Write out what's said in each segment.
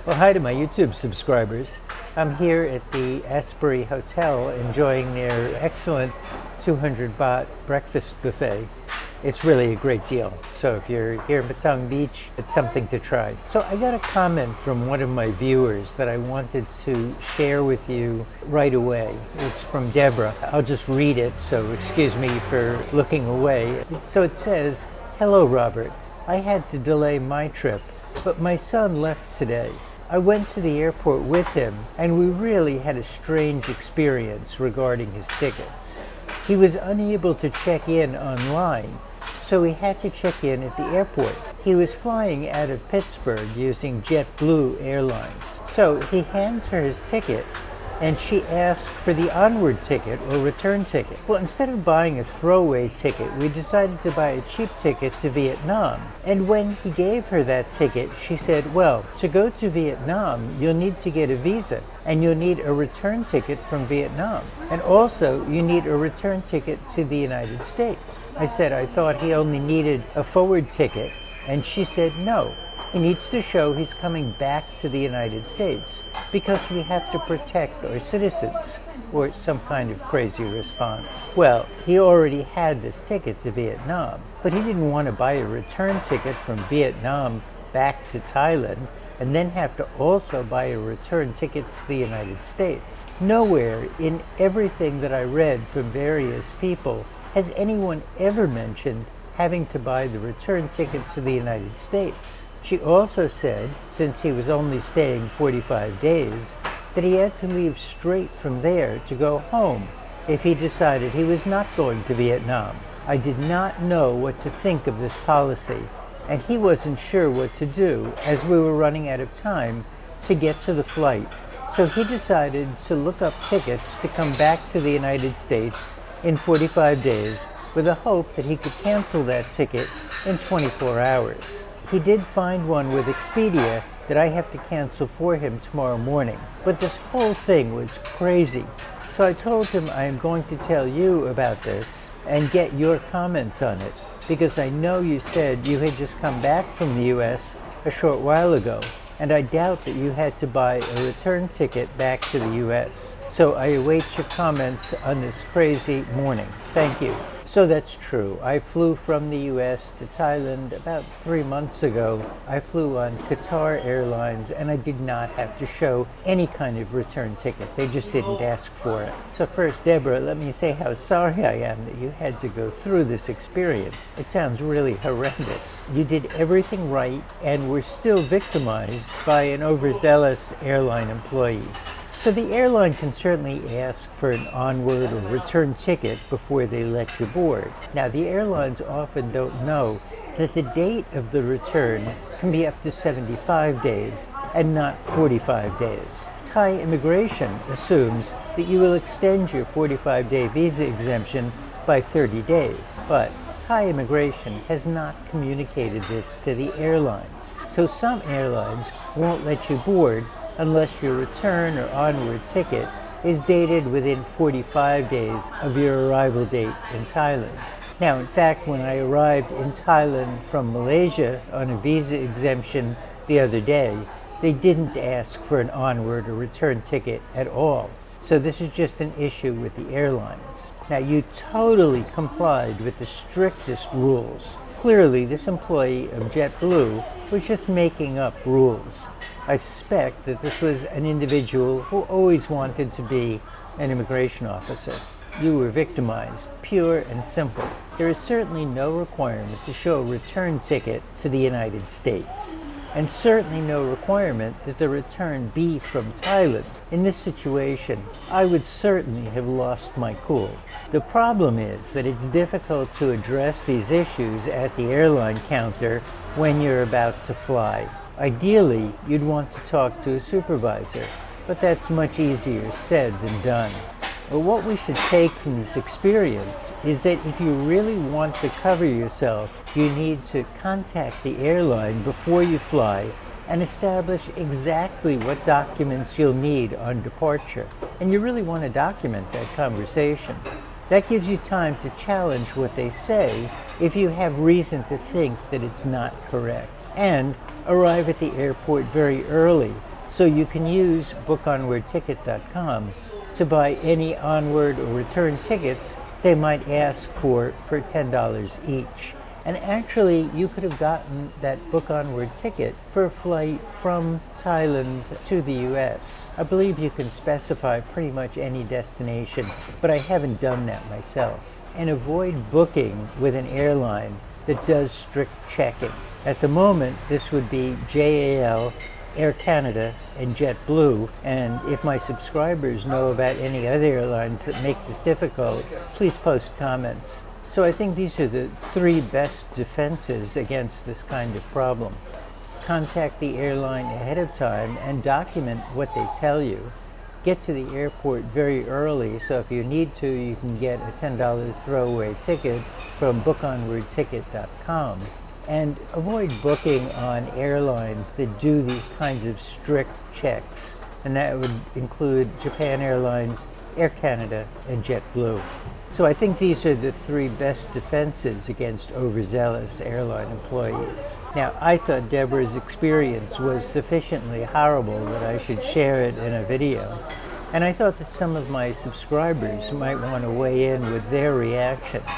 Well, hi to my YouTube subscribers. I'm here at the Asbury Hotel enjoying their excellent 200 baht breakfast buffet. It's really a great deal. So if you're here in Patong Beach, it's something to try. So I got a comment from one of my viewers that I wanted to share with you right away. It's from Deborah. I'll just read it, so excuse me for looking away. So it says, "Hello, Robert. I had to delay my trip, but my son left today. I went to the airport with him, and we really had a strange experience regarding his tickets. He was unable to check in online, so he had to check in at the airport. He was flying out of Pittsburgh using JetBlue airlines. So he hands her his ticket, and she asked for the onward ticket or return ticket. Well, instead of buying a throwaway ticket, we decided to buy a cheap ticket to Vietnam. And when he gave her that ticket, she said, well, to go to Vietnam, you'll need to get a visa, and you'll need a return ticket from Vietnam. And also, you need a return ticket to the United States. I said, I thought he only needed a forward ticket. And she said, no. He needs to show he's coming back to the United States because we have to protect our citizens, or some kind of crazy response. Well, he already had this ticket to Vietnam, but he didn't want to buy a return ticket from Vietnam back to Thailand and then have to also buy a return ticket to the United States. Nowhere in everything that I read from various people has anyone ever mentioned having to buy the return ticket to the United States. She also said, since he was only staying 45 days, that he had to leave straight from there to go home if he decided he was not going to Vietnam. I did not know what to think of this policy, and he wasn't sure what to do as we were running out of time to get to the flight. So he decided to look up tickets to come back to the United States in 45 days with the hope that he could cancel that ticket in 24 hours. He did find one with Expedia that I have to cancel for him tomorrow morning. But this whole thing was crazy. So I told him I am going to tell you about this and get your comments on it, because I know you said you had just come back from the US a short while ago, and I doubt that you had to buy a return ticket back to the US. So I await your comments on this crazy morning. Thank you. So that's true. I flew from the US to Thailand about 3 months ago. I flew on Qatar Airlines, and I did not have to show any kind of return ticket. They just didn't ask for it. So first, Deborah, let me say how sorry I am that you had to go through this experience. It sounds really horrendous. You did everything right and were still victimized by an overzealous airline employee. So the airline can certainly ask for an onward or return ticket before they let you board. Now, the airlines often don't know that the date of the return can be up to 75 days and not 45 days. Thai immigration assumes that you will extend your 45-day visa exemption by 30 days, but Thai immigration has not communicated this to the airlines. So some airlines won't let you board unless your return or onward ticket is dated within 45 days of your arrival date in Thailand. Now, in fact, when I arrived in Thailand from Malaysia on a visa exemption the other day, they didn't ask for an onward or return ticket at all. So this is just an issue with the airlines. Now, you totally complied with the strictest rules. Clearly, this employee of JetBlue was just making up rules. I suspect that this was an individual who always wanted to be an immigration officer. You were victimized, pure and simple. There is certainly no requirement to show a return ticket to the United States, and certainly no requirement that the return be from Thailand. In this situation, I would certainly have lost my cool. The problem is that it's difficult to address these issues at the airline counter when you're about to fly. Ideally, you'd want to talk to a supervisor, but that's much easier said than done. But what we should take from this experience is that if you really want to cover yourself, you need to contact the airline before you fly and establish exactly what documents you'll need on departure. And you really want to document that conversation. That gives you time to challenge what they say if you have reason to think that it's not correct. And arrive at the airport very early So you can use bookonwardticket.com to buy any onward or return tickets they might ask for $10 each. And actually, you could have gotten that Book Onward ticket for a flight from Thailand to the US. I believe you can specify pretty much any destination, but I haven't done that myself. And avoid booking with an airline that does strict checking. At the moment, this would be JAL, Air Canada, and JetBlue. And if my subscribers know about any other airlines that make this difficult, please post comments. So I think these are the 3 best defenses against this kind of problem. Contact the airline ahead of time and document what they tell you. Get to the airport very early, so if you need to, you can get a $10 throwaway ticket from bookonwardticket.com. And avoid booking on airlines that do these kinds of strict checks. And that would include Japan Airlines, Air Canada, and JetBlue. So I think these are the 3 best defenses against overzealous airline employees. Now, I thought Deborah's experience was sufficiently horrible that I should share it in a video. And I thought that some of my subscribers might want to weigh in with their reactions.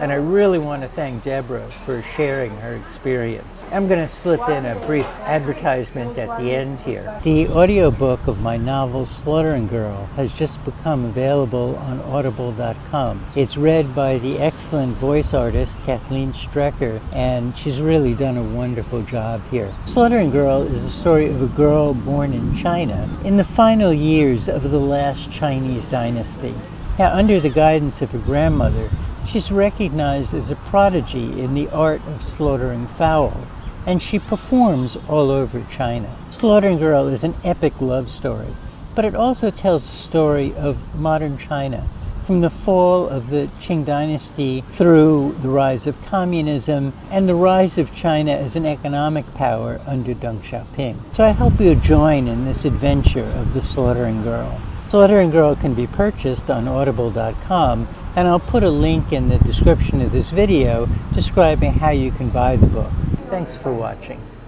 And I really want to thank Deborah for sharing her experience. I'm going to slip in a brief advertisement at the end here. The audiobook of my novel Slaughtering Girl has just become available on audible.com. It's read by the excellent voice artist Kathleen Strecker, and she's really done a wonderful job here. Slaughtering Girl is the story of a girl born in China in the final years of the last Chinese dynasty. Now, under the guidance of her grandmother, she's recognized as a prodigy in the art of slaughtering fowl, and she performs all over China. Slaughtering Girl is an epic love story, but it also tells the story of modern China, from the fall of the Qing dynasty through the rise of communism and the rise of China as an economic power under Deng Xiaoping. So I hope you'll join in this adventure of the Slaughtering Girl. Slaughtering Girl can be purchased on audible.com, and I'll put a link in the description of this video describing how you can buy the book. Thanks for watching.